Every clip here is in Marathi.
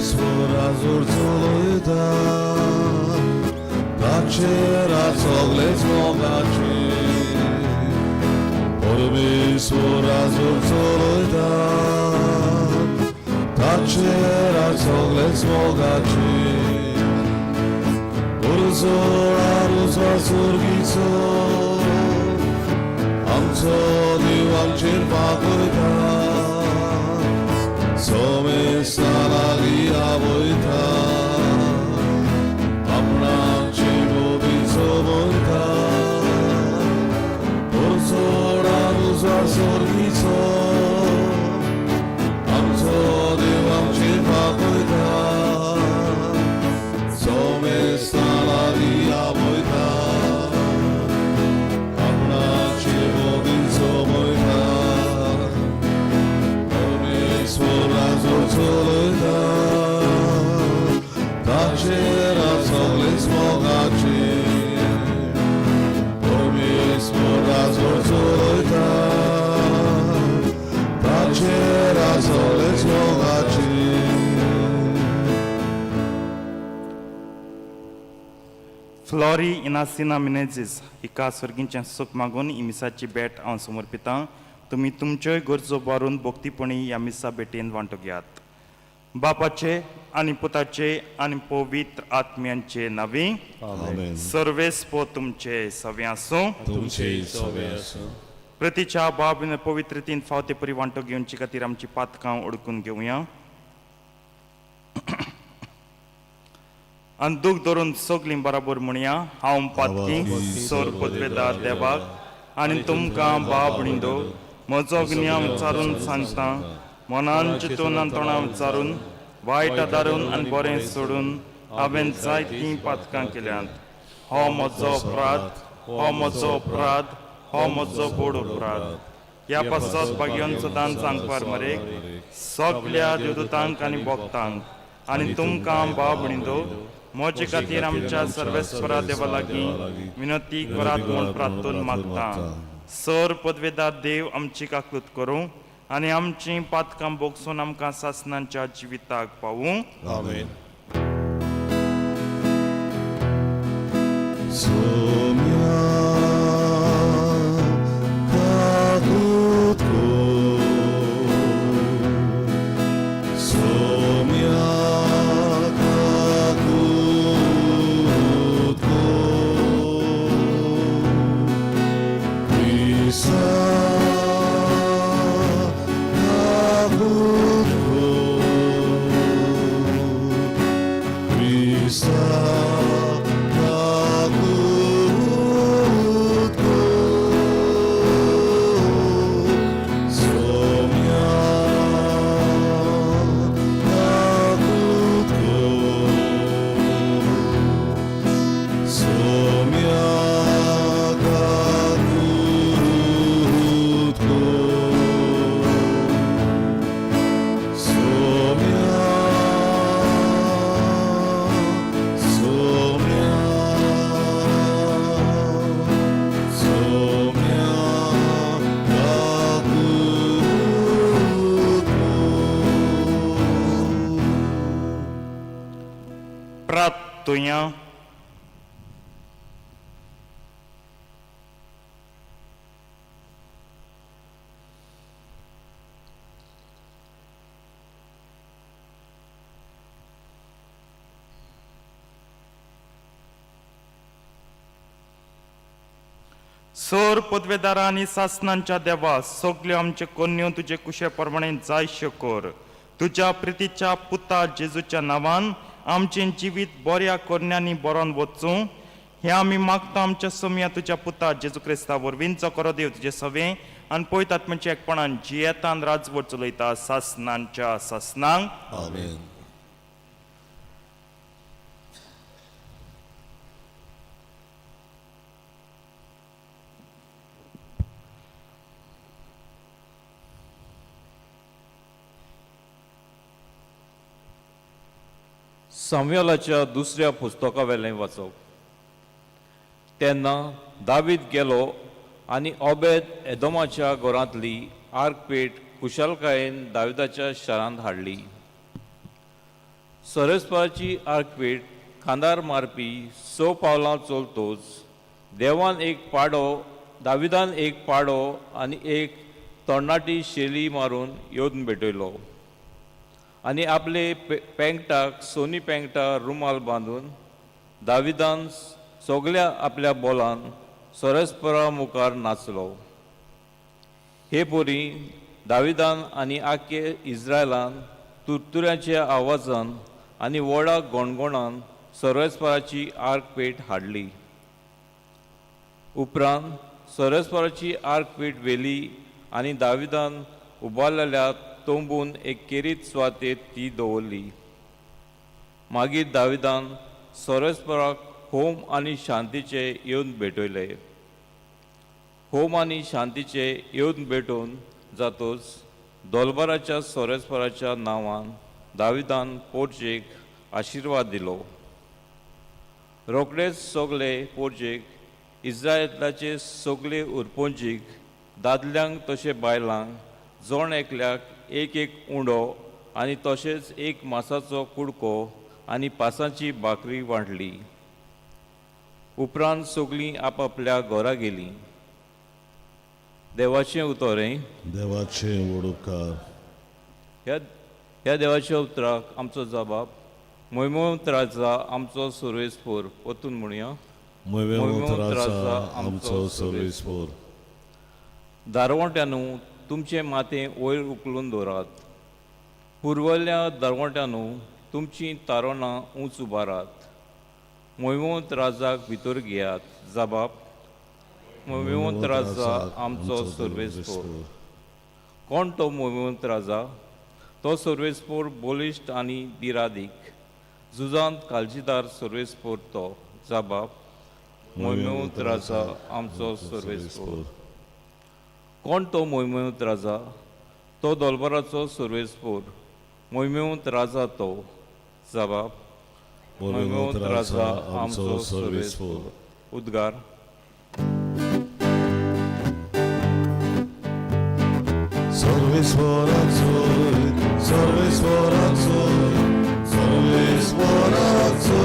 swora zurtoloida Tacera sogles mogaci Ormi swora zurtoloida Tacera sogles mogaci Urzora ruzva surgico Amco divam cirvagoida Some salagia voita Amna cibo viso voita Urzora ruzva surgico Amco divam cirvagoida Some salagia voita Amna cibo viso voita Swora zurtoloida Tacera sogles mogaci Ormi swora zurtoloida Tacera sogles mogaci Flori Inasina Menezes, एका स्वर्गींचे सुख मागून ही मिसाची भेट हांव समर्पितां. तुम्ही तुमच्योय गरजो बारून भोक्तीपणी ह्या मिसा भेटेन वांटो घेयात. बापाचे आनी पुताचे आनी पवित्र आत्म्यांचे नावी आमेन. सर्वेस्पो तुमचे सवे आसूं. तुमचे सवे आसूं. प्रतीच्या बाबीन पवित्रतेन फावते परी वांटो घेवचे खातीर आमची पातकां ओळखून घेवया. आनी दूख धरून सगलीं बराबर म्हणया. हांव पातकी सोर पदवेदार देवाक आनी तुमकां बाब भणिंदो म्हजो ज्ञान विचारून सांगता. मनान चिंतून तोंडां विचारून वायट आदारून आनी बरें सोडून हांवें जायतीं पातकां केल्यांत. हो म्हजो अपराध, हो म्हजो अपराध, हो म्हजो बोड अपराध. ह्या पासत बागेवन सदांच सांगपार मरे सगल्या देवदूतांक आनी भक्तांक आनी तुमकां बाब भणिंदो म्हजे खातीर आमच्या सर्वेस्परा देवा लागीं विनंती करात म्हूण प्रार्थून मागता. सर पदवेदार देव आमची काकूत करूं आनी आमची पातकां भोगसून आमकां सासणांच्या जिविताक पावूं. आमेन. सोम्या काकूत को सोम्या तुया सोर पदवेदारा आनी सासणांच्या देवा सगल्यो आमचे कन्यो तुजे कुशे प्रमाणे जायश्यो कर. तुज्या प्रितीच्या पुता जेजूच्या नांवान आमचें जिवीत बऱ्या करण्यांनी बरोवन वचूं हें आमी मागता. आमच्या सोम्या तुज्या पुता जेजू क्रिस्ता वरवींचो करो देव तुजे सवे आनी पळयत आत्म्याच्या एकपणान जियेतान राजवट चलयता सासणांच्या सासणांक. आमेन. सामुएलाच्या दुसऱ्या पुस्तका वेलें वाचप. तेन्ना दावीद गेलो आनी ओबेद एदोमाच्या घरांतली आर्क पेट कुशलकायेन दाविदाच्या शारांत हाडली. सरस्वराची आर्कपेट खांदार मारपी 6 पावलां चलतोच देवान एक पाडो दाविदान एक पाडो आनी एक तरणाटी शेली मारून येवन भेटयलो आनी आपले पेंगटाक सोनी पेंगटा रुमाल बांदून दाविदान सगळ्या आपल्या बोलान सरस्परा मुखार नाचलो. हे पोरी दाविदान आनी आख्खे इस्रायलान तुरतुऱ्याच्या आवाजान आनी व्हडा गोणगोणान सरस्पराची आर्कपेट हाडली. उपरांत सरस्वराची आर्कपेट व्हेली आनी दाविदान उबारलेल्या तोंबून एक केरीत सुवातेर ती दवरली. मागीर दाविदान सरस्वराक होम आनी शांतीचे येवन भेटयले. होम आनी शांतीचे येवन भेटून जातोच दोलबाराच्या सरस्वराच्या नांवान दाविदान पोरचेक आशिर्वाद दिलो. रोखडेच सगळे पोरचेक इस्रायेलाचे सगळे उरपोंचीक दादल्यांक तशे बायलांक जोण एकल्याक एक एक उंडो आनी तशेंच एक मासाचो कुडको आनी पासांची भाकरी वांटली. उपरांत सगळीं आपापल्या घरा गेलीं. देवाचें उतोरें. देवाचे वडुकार. ह्या देवाच्या उतराक आमचो जबाब मोहिमेंत राजा आमचो सर्वेस्पोर वतून म्हणया. मोहिमेंत राजा आमचो सर्वेस्पोर. दारवट्यानू तुमचे माथे वयर उखलून दवरात. पुरवल्ल्या दारवट्यानू तुमची तारोणां उंच उबारात. मोहिमेंत राजाक भितर घेयात. जबाब मोहिमेंत राजा आमचो सर्वेस्पोर. कोण तो मोहिमेंत राजा? तो सर्वेस्पोर बलिश्ट आनी बिरादीक झुजांत काळजीदार सर्वेस्पोर तो. जबाब मोहिमेंत राजा आमचो सर्वेस्पोर. कोण तो मोहिमेंत राजा? तो दोलबाराचो सर्वेस्पोर. मोहिमेंत राजा तो. जबाब मोहिमेंत राजा आमचो सर्वेस्पोर. उद्गार. सर्वेस्वराचो सर्वेस्वराचो सर्वेस्वराचो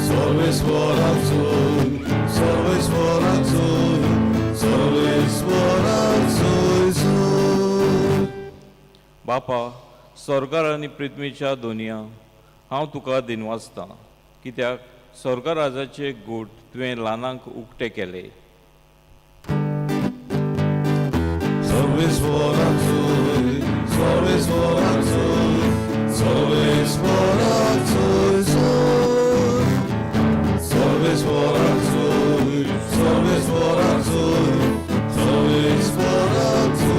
सर्वेस्वराचो सर्वेस्वराचो सर्वेस्वराचो. बापा स्वर्गार आनी पृथ्वीच्या दोनया हांव तुका दिनवासतां कित्याक स्वर्ग राजाचे गूट तुवें ल्हानांक उक्ते केले. सर्वेस्वराचो सर्वेस्वराचो सर्वेस्वराचो सर्वेस्वराचो सर्वेस्वराचो सर्वेस्वराचो.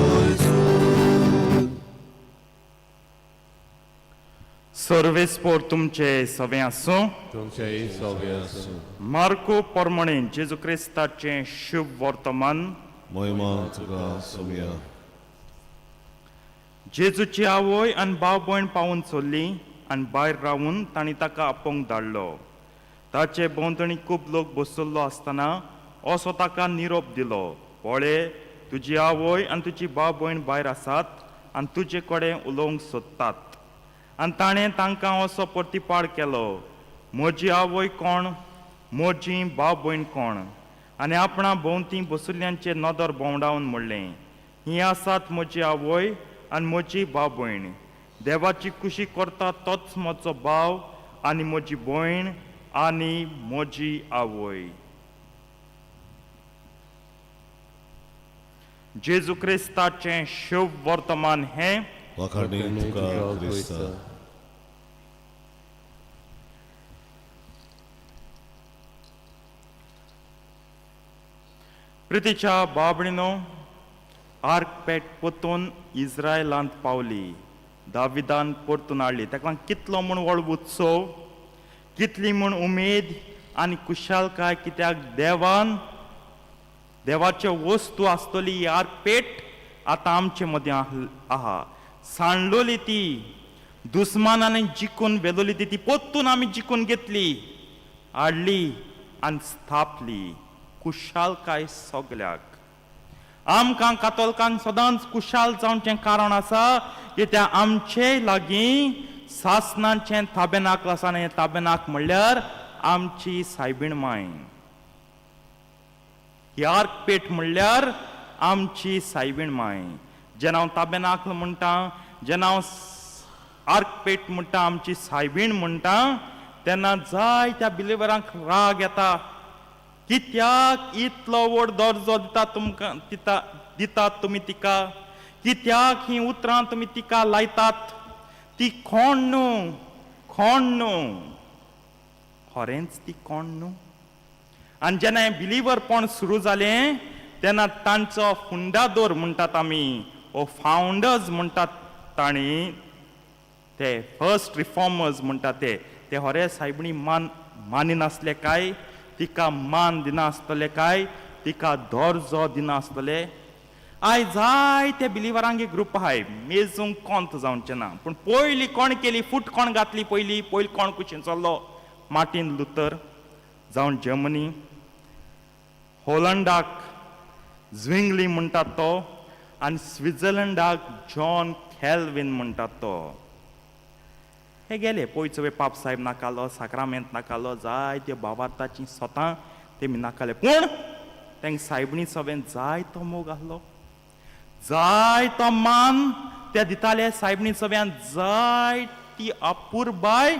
सर्वेस्पोर तुमचे सवे आसूं. तुमचेय सवे आसूं. मार्को पोरमणे जेजू क्रिस्ताचें शुभ वर्तमान. महिमा तुका सोम्या. जेजूची आवय आनी भाव भयण पावून चल्ली आनी भायर रावून तांणी ताका आपोवंक धाडलो. ताचे भोंवतणी खूब लोक बसल्लो आसतना असो ताका निरोप दिलो. पळय तुजी आवय आनी तुजी भाव भयण भायर आसात आनी तुजे कडेन उलोवंक सोदतात. आनी ताणें तांकां असो प्रतिपाड केलो. म्हजी आवय कोण? म्हजी भाव भयण कोण? आनी आपणा भोंवती बसुल्ल्यांचे नदर भोंवडावन म्हणलें, ही आसात म्हजी आवय आनी म्हजी भाव भयण. देवाची खुशी करता तोच म्हजो भाव आनी म्हजी भयण आनी म्हजी आवय. जेजू क्रिस्ताचें शुभ वर्तमान हें. वाखाणी तुका क्रिस्ता. प्रितीच्या बाबडीनो, आर्कपेट परतून इस्रायलांत पावली. दाविदान परतून हाडली. ताका कितलो म्हूण व्हड उत्सव, कितली म्हूण उमेद आनी खुशालकाय. कित्याक देवाच्यो वस्तू आसतली ही आर्कपेट आतां आमचे मदीं आहा. सांडलोली ती, दुस्मानांनी जिखून व्हेलोली ती परतून आमी जिखून घेतली, हाडली आनी स्थापली. खुशालकाय सगल्याक. आमकां कातोलकांक सदांच खुशाल जावचें कारण आसा कित्याक आमचे लागीं सासणाचें ताबेनाक आसा आनी ताबेनाक म्हणल्यार आमची सायबीण माय. यार्क पेट म्हणल्यार आमची सायबीण माय. जेन्ना हांव ताबेनाक म्हणटा, जेन्ना हांव आर्क पेट म्हणटा, आमची सायबीण म्हणटा, तेन्ना जाय त्या बिलिवरांक राग येता. कित्याक इतलो व्हड दर्जो दितात तुमी तिका? कित्याक ही उतरां तुमी तिका लायतात? ती कोण न्हू, कोण न्हू, खरेंच ती कोण न्हू? आनी जेन्ना हें बिलिवरपण सुरू जालें तेन्ना तांचो फुंडादोर म्हणटात आमी, वो फावंडर्स म्हणटात तांणी, ते फर्स्ट रिफॉर्मर्स म्हणटा ते खरे सायबिणी मानिनासले काय? तिका मान दिनासतले काय? तिका दर्जो दिनासतले? आयज जाय ते बिलिवरांक ग्रूप आहाय, मेजूंक कोंत जावचें ना. पूण पयलीं कोण केली, फूट कोण घातली पयलीं कोण कुशीन चल्लो? मार्टिन लुथर जावन जर्मनी, होलंडाक झ्विंगली म्हणटात तो, आनी स्वित्झर्लंडाक जॉन कॅल्विन म्हणटात तो. हे गेले पयचवे पाप साहेब नाकालो, साक्रामेंत नाकालो, जाय त्यो भावार्थाची स्वता तेमी नाकाले. पूण तेंक सायबिणी सभेन जाय तो मोग आहलो, जाय तो मान ते दिताले सायबिणी सभ्यान, जाय ती अपुरबाय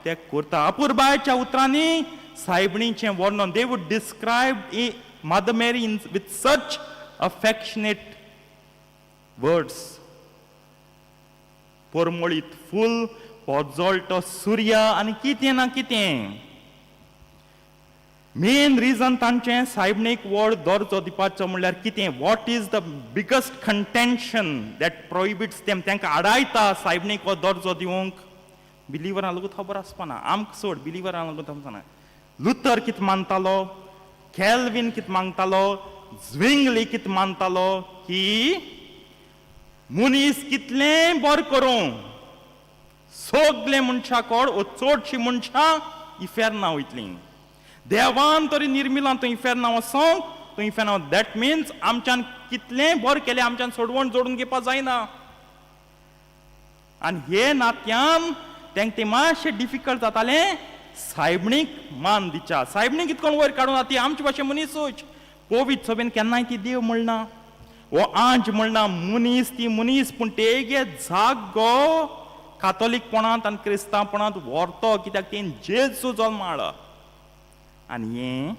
ते करता. अपुरबायच्या उतरांनी सायबिणीचें वर्णन, they would describe Mother Mary with such affectionate words. परमळीत फूल पोजोळटो सूर्य आनी कितें ना कितें. मेन रिजन तांचें सायबिणीक व्हड दर्जो दिवपाचो म्हणल्यार कितें? What is the biggest contention that prohibits them? तांकां आडायता सायबिणीक हो दर्जो दिवंक. बिलिवरां लोगूत खबर आसपाना, आमकां सोड, बिलिवरां लोगूत आसपाना. लुथर कितें मानतालो, कॅल्विन कितें मागतालो, झ्विंगली कितें मानतालो की मनीस कितलें बरें करूं सगळे मनशाकोड वो चडशीं मनशां इफेरना वयतलीं. देवान तरी निर्मिलां तूं इफेरना वचोंक, तूं इफेरना. दॅट मिन्स आमच्यान कितलें बरें केलें आमच्यान सोडवण जोडून घेवपा जायना. आनी हे नात्यान तेंक तें मातशें डिफिकल्ट जातालें सायबिणीक मान दिवच्या. सायबिणीक कितकोन वयर काडून ती आमचे भाशेन मनीसूच. कोवीद सभेन केन्नाय ती देव म्हणना, वो आंज म्हणना, मनीस ती मनीस. पूण तेगे जागो कातोलीकपणांत आनी क्रिस्तांवपणांत व्हरतो, कित्याक तेन जेजू जल्म हाडला. आनी हें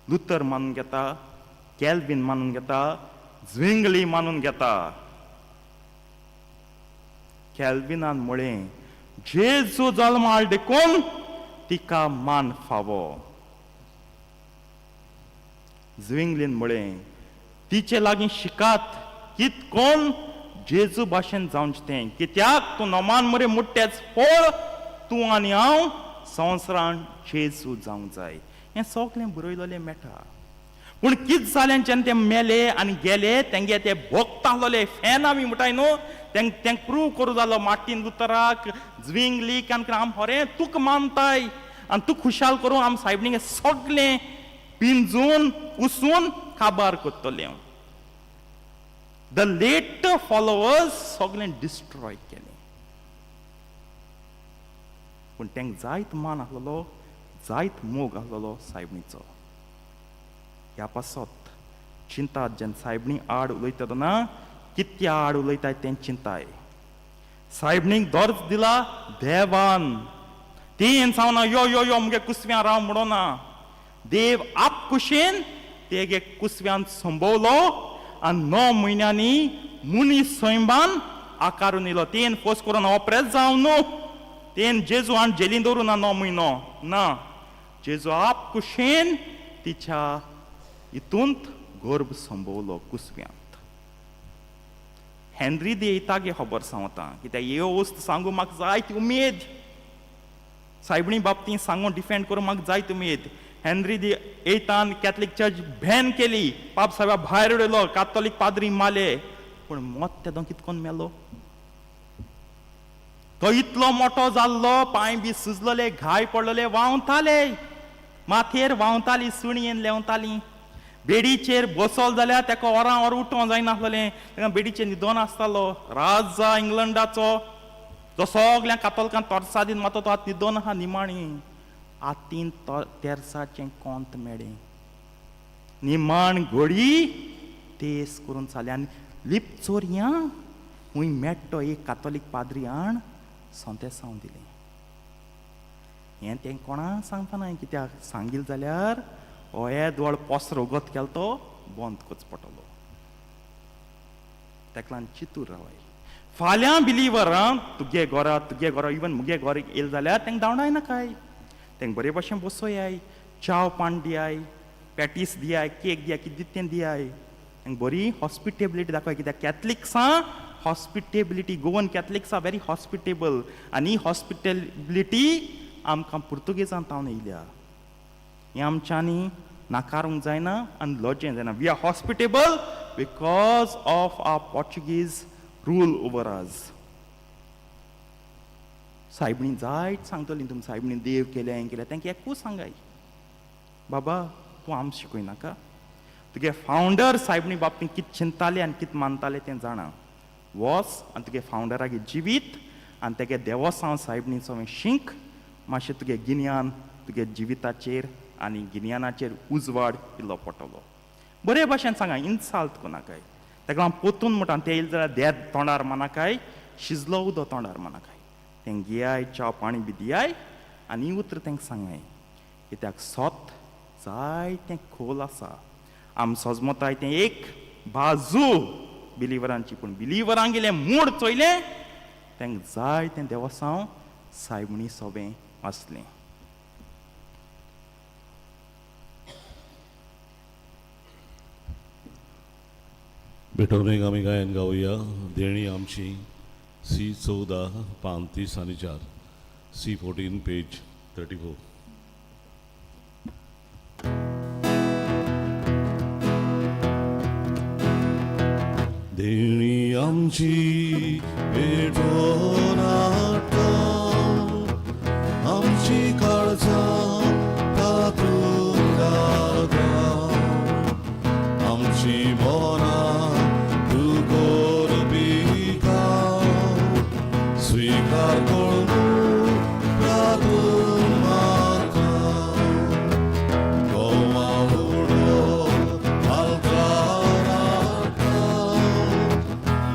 लुथर मानून घेता, कॅल्विन मानून घेता, झ्विंगली मानून घेता. कॅल्विनान म्हळें जेजू जल्म हाड देखून तिका मान फावो. झ्विंगलीन म्हळें तिचे लागीं शिकात कितकोन जेजू भाशेन जावचें तें. कित्याक तूं नोमान मरे मुट्टेच फळ तूं आनी हांव संवसारान जेजू जावंक जाय. हें सगळें बरयलेलें मेळटा. पूण कितें जालें जेन्ना ते मेले आनी गेले, तेंगे ते भक्त आहलोले, फॅन आमी म्हणटाय न्हू, तेंक प्रूव करूं जालो मार्टिन लुथराक, झ्विंगलीक, आनी आम खरें तुका मानताय आनी तूं खुशाल करूं आम सायबिणीक सगळें पिंजून पुसून काबार करतलें. द लेटर फॉलोवर्स सगळें डिस्ट्रॉय केलें. पूण तेंक जायत मान आहलोलो, जायत मोग आहलोलो सायबिणीचो. ह्या पासत चिंतात जेन्ना सायबिणी आड उलयता तेन्ना कित्या आड उलयताय तें चिंताय. सायबिणीक दर्ज दिला देवान. तें जावना यो यो यो मुगे कुसव्यां राव म्हणोना. देव आप कुशीन तेगे कुसव्यान संभोवलो आनी 9 म्हयन्यांनी मुनीस सैबान आकारून येयलो. तेन फोर्स करून ऑपरेट जावं न्हू, तेन जेजू आनी जेलीन दवरूं ना 9 म्हयनो ना. जेजू आप कुशीन तिच्या हितूंत गर्भ संभोवलो कुसव्यांत. हेनरी दे येतागे खबर सांगता, कित्याक ह्यो वस्त सांगूं म्हाका जाय ती उमेद. सायबिणी बाबतींत सांगून डिफेंड करूं म्हाका जाय ती उमेद. हेनरी दे एतान कॅथलीक चर्च बॅन केली, पाप साहेबा भायर उडयलो, कातोलीक पाद्री मारले. पूण मोत तेदो कितकोन मेलो? तो इतलो मोठो जाल्लो, पांय बी सुजलेले, घाय पडलेले, व्हांवताले, माथेर व्हांवताली, सुणयेन लेवताली. बेडीचेर बसोल जाल्यार ताका वरां वर उठोवं जायनासलें ताका बेडीचेर न्हिदोन आसतालो राजा इंग्लंडाचो जो सगल्या कातोलकांक तोरसा दिन मातो तो आतां न्हिदोन आहा निमाणी आतीन तेरसाचें कोंत मेळ्ळें निमाण घोडी तेस करून चाले आनी लिप चोरया खूंय मेट्टो एक कातोलीक पाद्री आण सोंतेसांव दिलें हें तें कोणाक सांगपाना कित्याक सांगील जाल्यार हो येदवळ पोसरो उगत केलो तो बंद कोच पडटलो ताका लागून चितूर रावाय फाल्यां बिलीवरां तुगे घरा इवन मुगे घर येयले जाल्यार तांकां धांवडाय नाकाय तांकां बरे भशेन बसोयाय चाव पान दियाय पॅटीस दियाय केक दियाय कितें दिता तें दियाय तांकां बरी हॉस्पिटेबिलिटी दाखय कित्याक कॅथलिक्सां हॉस्पिटेबिलिटी Goan Catholics R very hospitable आनी हॉस्पिटेबिलिटी आमकां पुर्तुगेजान तावन येयल्या हें आमच्यांनी नाकारूंक जायना आनी लजें जायना we are hospitable because of our Portuguese rule over us सायबीण जायत सांगतली तुमी सायबीण देव केलें हें केलें तांकां एकूच सांगाय बाबा तूं आमकां शिकय नाका तुगे फावंडर सायबीणी बाबतींत कितें चिंताले आनी कितें मानताले तें जाणा वच आनी तुगे फावंडरागे जिवीत आनी तेगे देवोसांव सायबीणीचो शिंक मातशें तुगे गिन्यान तुगे जिविताचेर आनी गिन्यानाचेर उजवाड इल्लो पडटलो बरे भाशेन सांगा इन्साल्ट कोनाकाय ताका लागून पोतून म्हणटा तें येयलें जाल्यार देद तोंडार मानाकाय शिजलो उदो तोंडार मानाकाय तें घेयाय च्या पाणी बी दियाय आनी उतर तांकां सांगाय कित्याक सोत जायतें खोल आसा आम सोजमोताय तें एक बाजू बिलिवरांची पूण बिलिवरांक गेलें मूड चोयलें तांकां जायतें देवसांव सायबणी सोबें आसलें बेटोरेक आमी गायन गावया देणी आमची C14 पान 30 आनी 4 C14 पेज 34 देणी आमची बेटोनाटा आमची काळजां तातूंत घालता आमची मोनां तुकोर बिकाव स्वीकार करून तातूंत म्हाका गोवा उडो आल्ताराटा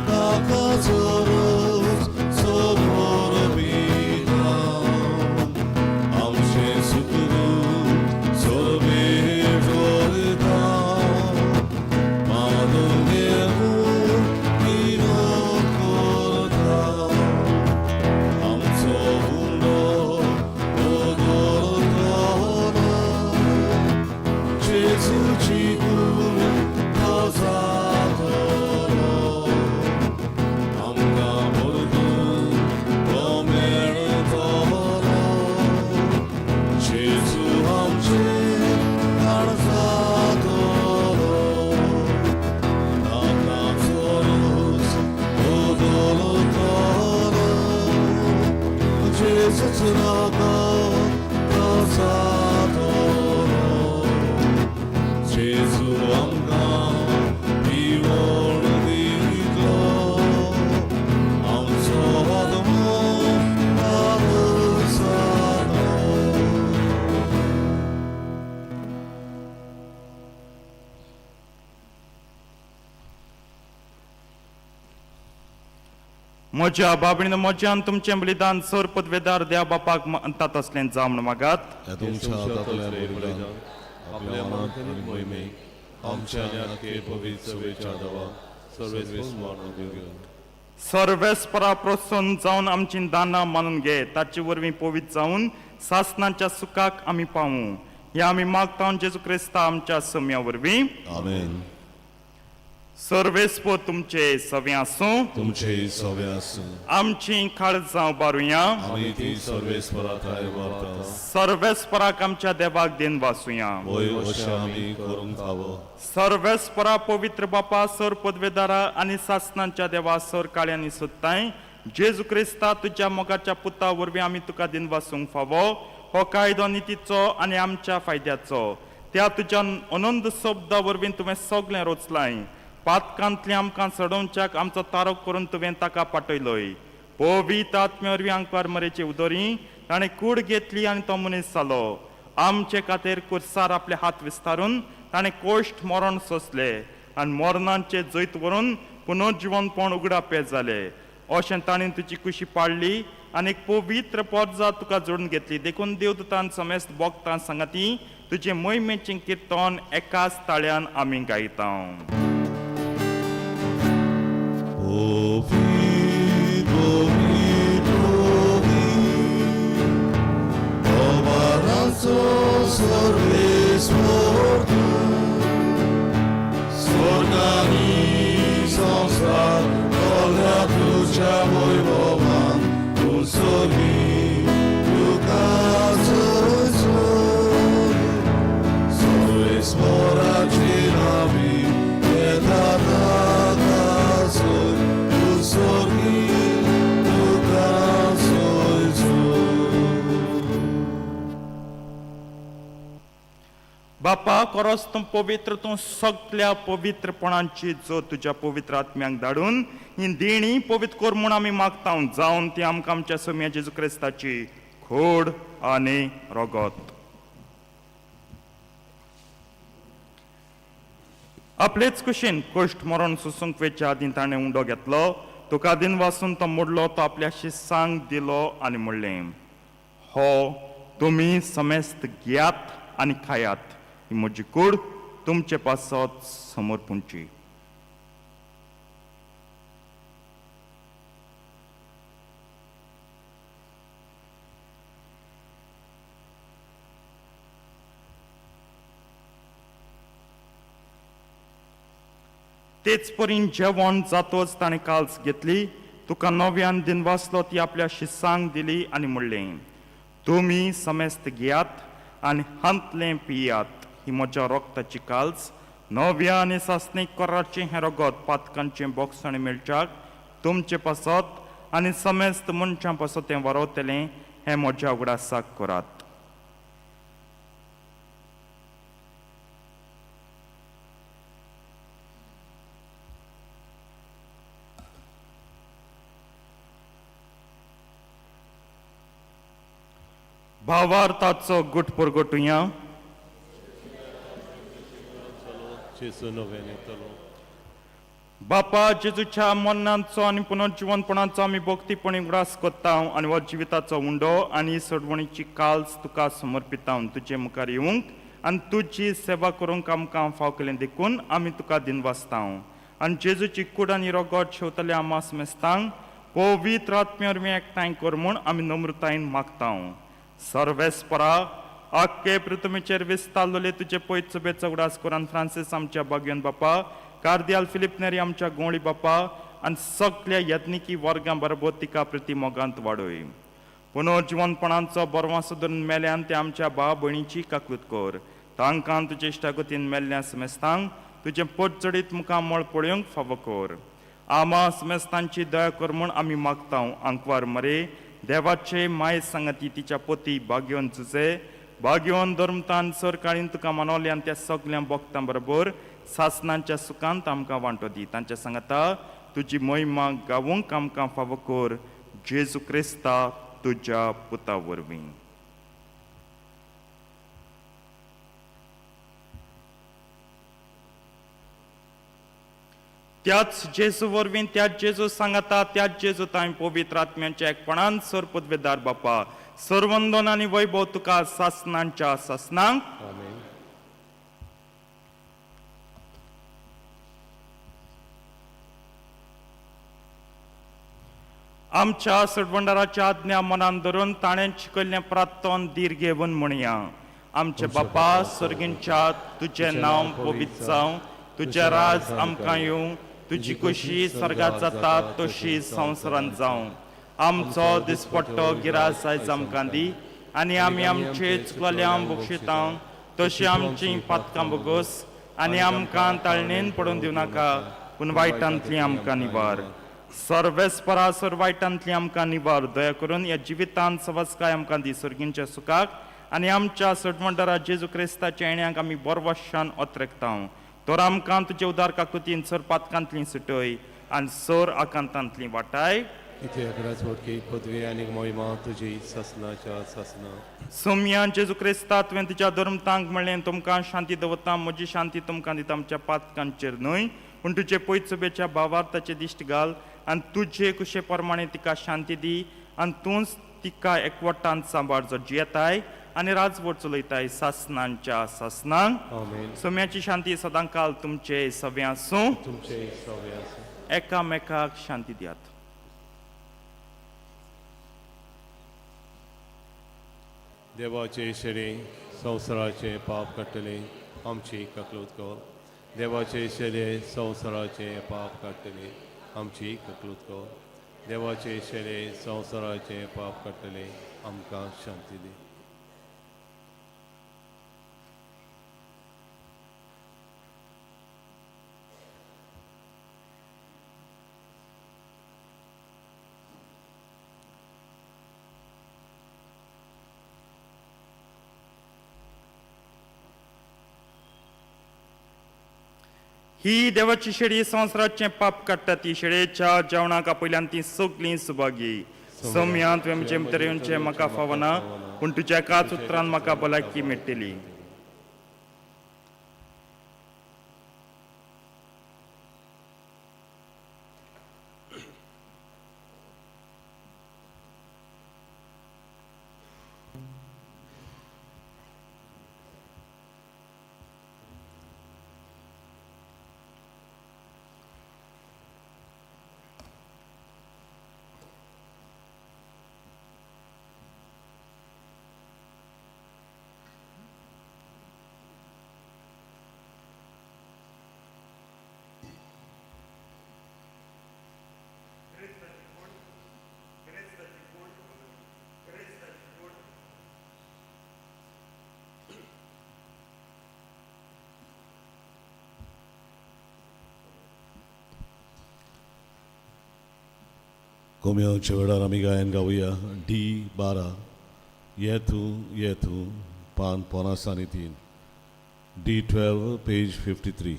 ताका जरूर सोबोर बिकाव आमचे सुकरून सोबे जोडता म्हज्या बाबडीन म्हज्यान तुमचें बलिदान सर पदवेदार देवा बापाक म्हणटात असलें जावं म्हण मागात ह्या तुमच्या हातांतल्यान बलिदान आपल्या मनांत आनी मोहिमेक आमच्या आख्खे पवित्र सभेच्या देवा सर्वेस मानून घेवन सर्वेस्परा प्रोत्साहन जावन आमची दानां मानून घे ताचे वरवीं पवित्र जावन सासणाच्या सुखाक आमी पावूं हे आमी मागता जेजू क्रिस्ता आमच्या सम्या वरवीं आमेन सर्वेस्प तुमचे सवे आसूं तुमचे सवे आसूं आमची काळजां उबारुया आमी ती सर्वेस्पराताय वार्ता सर्वेस्पराक आमच्या देवाक देन वासुया होय अशें आमी करूंक फावो सर्वेस्परा पवित्र बापा सर पदवेदारा आनी सासणांच्या देवा सर काळ्यांनी सोदताय जेजू क्रिस्ता तुज्या मोगाच्या पुता वरवीं आमी तुका दिन वासूंक फावो हो कायदो नितीचो आनी आमच्या फायद्याचो त्या तुज्या अनंत शब्दा वरवीं तुवें सगळें रचलाय. पातकांतली आमकां सडोवच्याक आमचो तारो करून तुवें ताका पाठयलोय. पवित्र आत्मे वरवीं आंकवार मरेची उदोरी ताणें कूड घेतली आनी तो मनीस जालो. आमचे खातीर कुर्सार आपले हात विस्तारून ताणें कोश्ट मरण सोंसले आनी मरणांचे जैत व्हरून पुनर्जिवनपण उगडा पेज जाले. अशें ताणें तुजी कुशी पाडली आनी एक पवित्र पर्जा तुका जोडून घेतली. देखून देवदूतान समेस्त भक्तां सांगाती तुजे मोहिमेचें किर्तन एकाच ताळ्यान आमी गायता. बापा खरोच तूं पवित्र, तूं सगळ्या पवित्रपणांची जो तुज्या पवित्र आत्म्यांक धाडून ही देणी पवित्र कर म्हूण आमी मागता. जावन ती आमकां आमच्या सोम्या जेजू क्रिस्ताची खोड आनी रगत. आपलेच कुशीन कोश्ट मरण सोसूंक वेच्या आदीं ताणें उंडो घेतलो. तुका दिन वाचून तो मोडलो. तो आपल्या शिसांक दिलो आनी म्हणलें, हो तुमी समेस्त घेयात आनी खायात. ही म्हजी कूड तुमचे पासत समर्पणची. तेच परीन जेवण जातोच ताणें काल्स घेतली. तुका नव्यान दिन वाचलो ती आपल्या शिसांक दिली आनी म्हणलें, तुमी समेस्त घेयात आनी हांतलें पियात. ही म्हज्या रक्ताची काल्स नव्या आनी सासणीक कराचें हें रगत पातकांचें बोगसण मेळच्याक तुमचे पासत आनी समेस्त मनशां पासत तें वारवतलें हें म्हज्या उगडासाक करात. भावार्थाचो गुट परगटुया. जेजू नव्यान येतलो. बापा जेजूच्या मरणाचो आनी पुनर्जिवनपणाचो आमी भक्तीपणी उगडास कोत्ता आनी हो जिविताचो उंडो आनी सडवणीची काल्स तुका समर्पिता. तुजे मुखार येवंक आनी तुजी सेवा करूंक आमकां फाव केलें देखून आमी तुका दिन वाचता. आनी जेजूची कूड आनी रगत शेवतले आमा समेस्तांक पवित्र आत्मे वरवीं एकठांय कर म्हूण आमी नम्रतायेन मागता. सर्वेस्परा आख्खे पृथ्वीचेर विस्तारलेले तुजे पयत सभेचो उगडास कर. आनी फ्रांसीस आमच्या बागयन बापा, कार्दियाल फिलिप नेरी आमच्या गोंवळी बापा आनी सगळ्या यत्निकी वर्गां बरोबर तिका प्रती मोगांत वाडय. पुनर्जिवनपणांचो बरवासो धरून मेल्यान ते आमच्या भाव भयणीची काकूत कर. तांकां तुजे इश्टागतीन मेल्ल्या समेस्तांक तुजें पोटजडीत मुखार मळ पळोवंक फावो कर. आमा समेस्तांची दया कर म्हूण आमी मागता. आंकवार मरे देवाचे माय सांगाती तिच्या पोती भाग्योन झुजे भाग्योन धर्मतान सर काळीन तुका मानवले आनी त्या सगळ्या भक्तां बरोबर सासणांच्या सुखांत आमकां वांटो दी. तांच्या सांगाता तुजी महिमा गावूंक आमकां फावो कर. जेजू क्रिस्ता तुज्या पुता वरवीं. त्याच जेजू वरवीं त्याच जेजू सांगाता त्याच जेजू तांय पवित्र आत्म्याच्या एकपणान सर पदवेदार बापा सर्वंदन आनी वैभव तुका सासणांच्या सासणांक आमेन. आमच्या सडवंडाराच्या आज्ञा मनान धरून ताणें शिकयल्लें प्रार्थन दीर घेवन म्हणया. आमचे बापा सर्गींच्या तुजें नांव पवित्र जावं. तुजें राज आमकां येवं. तुजी कुशी स्वर्गांत जाता तशी संवसारांत जावं. आमचो दिसपट्टो गिरास आयज आमकां दी आनी आमी आमचे चुकलेल्यांक बक्षिता तशी आमची पातकां बोगोस आनी आमकां ताळणेन पडून दिवं नाका पूण वायटांतली आमकां निवार. सर्वेस्परा सर वायटांतली आमकां निवार. दया करून ह्या जिवितांत सवस्काय आमकां दी. सर्गींच्या सुखाक आनी आमच्या सटमंडरा जेजू क्रिस्ताच्या येण्याक आमी बोरवाशान ओतरेकता तर आमकां तुजे उदार काकुतीन सर पातकांतली सुटय आनी सर आकांतांतली वाटाय इथे अकराच मोडकी पदवी आनी मोहिमा तुजी ससनाच्या ससना सोम्या जेजू क्रिस्ता तुवें तुज्या धर्मतांक म्हणलें तुमकां शांती दवरता म्हजी शांती तुमकां दिता आमच्या पातकांचेर न्हय पूण तुजे पयत सभेच्या भावार्थाचे दिश्ट घाल आनी तुजे कुशे प्रमाणे तिका शांती दी आनी तूंच तिका एकवटान सांबाळचो जियेताय आनी राजवट चलयताय सासनांच्या सासनांक आमेन सोम्याची शांती सदां काल तुमचे सवे आसूं तुमचे सवे आसूं एकामेकाक शांती दियात देवाचे शेरे संवसाराचे पाप काडटले आमची ककलूत कर देवाचे शेरे संवसाराचे पाप काडटले आमची ककलूत कर देवाचे शेरे संवसाराचे पाप काडटले आमकां शांती दी ही देवाची शेळी संवसाराचे पाप काडटा ती शेळयेच्या जेवणाक आपयल्यान ती सगळीं सुभागी सौम्या तुवें म्हजे भितर येवचें म्हाका फावना पूण तुज्या एकाच उतरान म्हाका भलायकी मेळटली कोम्याच्या वेळार आमी गायन गावया D12 येतू पान 53 D12 पेज 53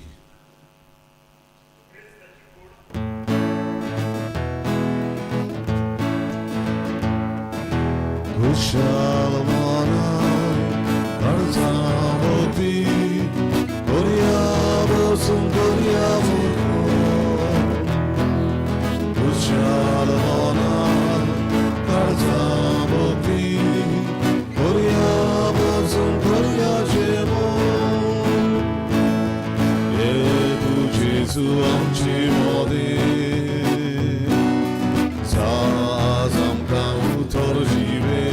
खुशाल मनाय काळजा होती कोरिया बसून कोरिया खुशाल मनाय काळजा होती कोरिया बसून कोरिया जेवण येतू जेजू आमची मोदी Zazam kautor jive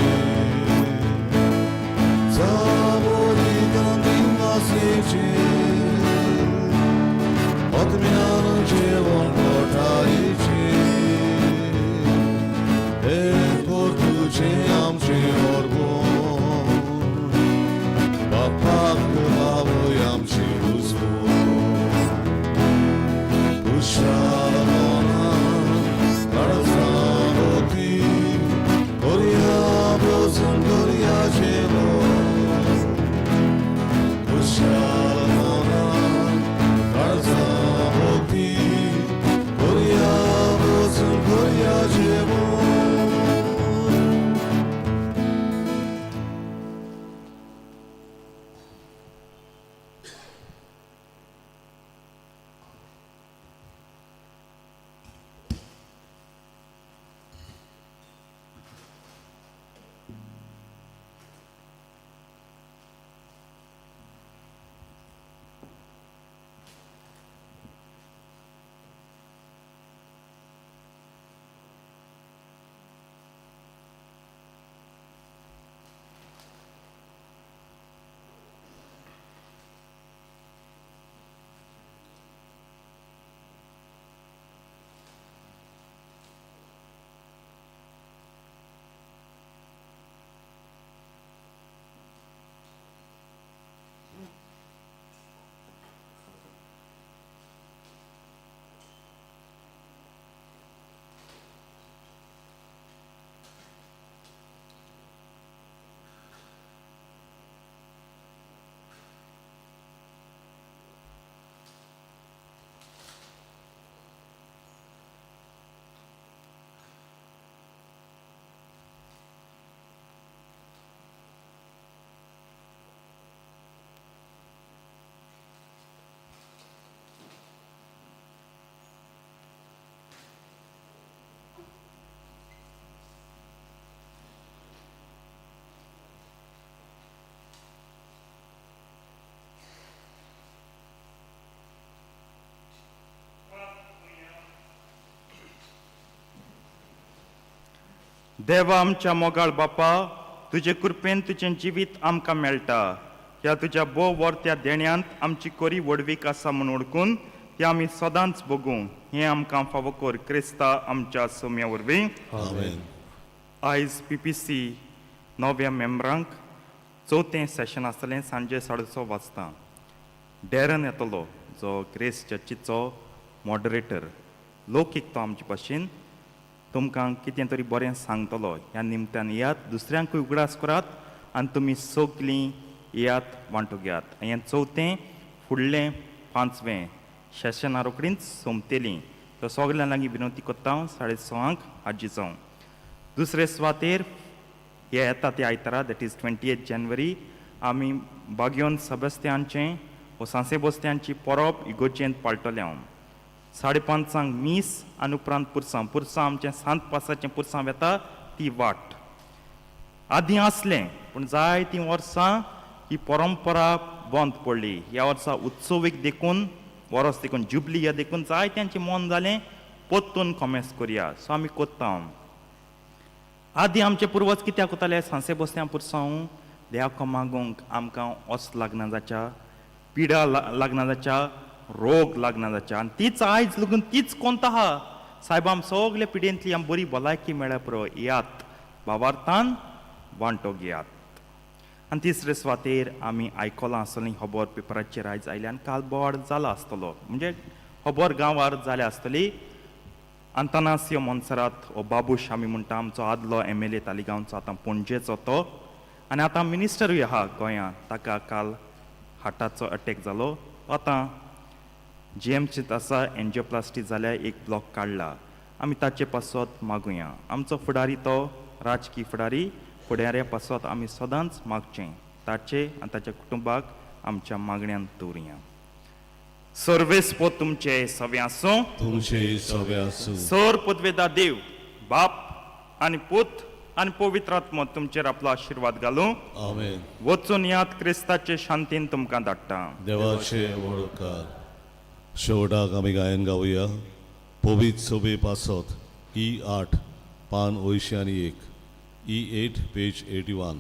देवा आमच्या मोगाळ बापा, तुजे कृपेन तुजें जिवीत आमकां मेळटा. ह्या तुज्या बोव वर्त्या देण्यांत आमची कोरी वडवीक आसा म्हूण ओळखून ती आमी सदांच बगूं हें आमकां फावो कर क्रिस्ता आमच्या सोम्या वरवीं. आमेन. आयज PPC नव्या मेंबरांक 4थें सेशन आसतलें सांजे 6:30 वाजता. डॅरन येतलो जो ग्रेस चर्चीचो मॉडरेटर. लौकीक तो आमचे भाशेन तुमकां कितें तरी बरें सांगतलो. ह्या निमत्यान येयात, दुसऱ्यांकूय उगडास करात आनी तुमी सगलीं येयात, वांटो घेयात. हें 4थें फुडलें 5वें सेशना रोखडींच सोंपतलीं. तो सगळ्यां लागीं विनंती करता 6:30 हाजी जावं. दुसरे सुवातेर हे येता ते आयतारा, दॅट इज 28 जानेवारी, आमी बागयोन सबस्त्यांचें व सांसेबोस्त्यांची परब इगोर्जेंत पाळटले हांव. 5:30 मीस आनी उपरांत पुरसां आमचें सांत पासाचें पुरसां वेता ती वाट. आदीं आसलें पूण जायतीं वर्सां ही परंपरा बंद पडली. ह्या वर्सा उत्सवीक देखून वर्स देखून जुबली ह्या देखून जायत्यांचें मन जालें परतून कॉमेस करया. सो आमी कोत्ता. आदीं आमचे पुर्वज कित्याक कोताले सांसेबोस्त्यां पुरसां देवाक मागूंक आमकां ओस लागना जाच्या, पिडा लागना जाच्या, रोग लागना जाच्या. आनी तीच आयज लागून तीच कोंत आहा. सायब आम सगळे पिडेंतली आम बरी भलायकी मेळ्ळ्या पुरो येयात, भावार्थान वांटो घेयात. आनी तिसरे सुवातेर आमी आयकलां आसतलीं खबर पेपराचेर आयज आयल्यान काल बोवाळ जाला आसतलो. म्हणजे खबर गांवार जाले आसतली. अंतनासियो मोन्सरात हो बाबूश आमी म्हणटा, आमचो आदलो MLA तालिगांवचो, आतां पणजेचो तो, आनी आतां मिनिस्टरूय आहा गोंयांत. ताका काल हार्टाचो अटॅक जालो. आतां GMCत आसा, एन्जिओप्लास्टी जाल्यार एक ब्लॉक काडला. आमी ताचे पासत मागुया. आमचो फुडारी तो राजकीय फुडाऱ्या पासत आमी सदांच मागचें. ताचे आनी ताच्या कुटुंबाक आमच्या मागण्यांत दवरुया. सर्वेस्पो तुमचे सवे आसूं. तुमचे सवे आसूं. सर पदवेदार देव बाप आनी पूत आनी पवित्र आत्मो तुमचेर आपलो आशिर्वाद घालूं. आमेन. वचून यात क्रिस्ताचे शांतीन तुमकां धाडटा. देवाचे वळखार. शेवटाक आमी गायन गावया. पवित्र सोबे पासत E8 पान 801, E8 पेज 81.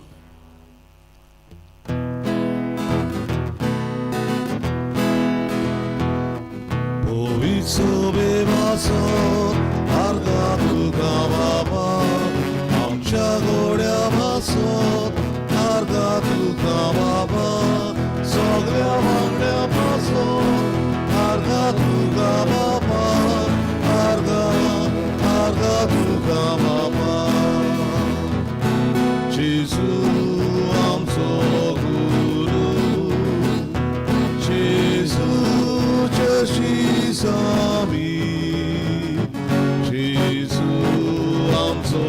पवित्र सोबे पासत आर्गा तुका बाबा, आमच्या गोड्या पासत आर्गा तुका बाबा, सगळ्या वांगड्या पासत आर्गा तुका बाबा, आर्गा तुका बाबा. जेजू आमचो गुरू, जेजूच्या शीस आमी, जेजू आमचो